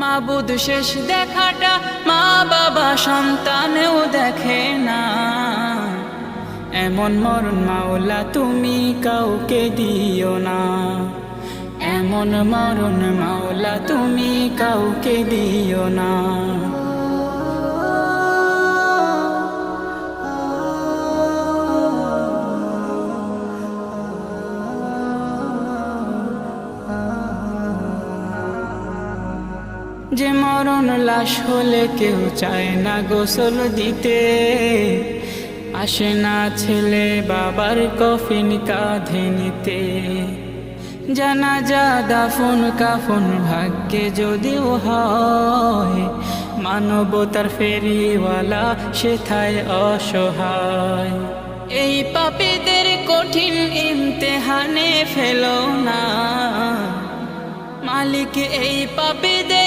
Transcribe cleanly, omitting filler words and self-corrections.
মাবুদ শেষ দেখাটা মা বাবা সন্তানেও দেখে না। এমন মরণ মাওলা তুমি কাউকে দিও না, এমন মরণ মাওলা তুমি কাউকে দিও না। যে মরণ লাশ হলে কেউ চায় না গোসল দিতে, আসে না ছেলে বাবার কফিন কাঁধে নিতে। জানাজা দাফন কাফন ভাগ্যে যদিও হয়, মানবতার ফেরিওয়ালা সেথায় অসহায়। এই পাপীদের কঠিন ইমতেহানে ফেলো না, মালিক এই পাপীদের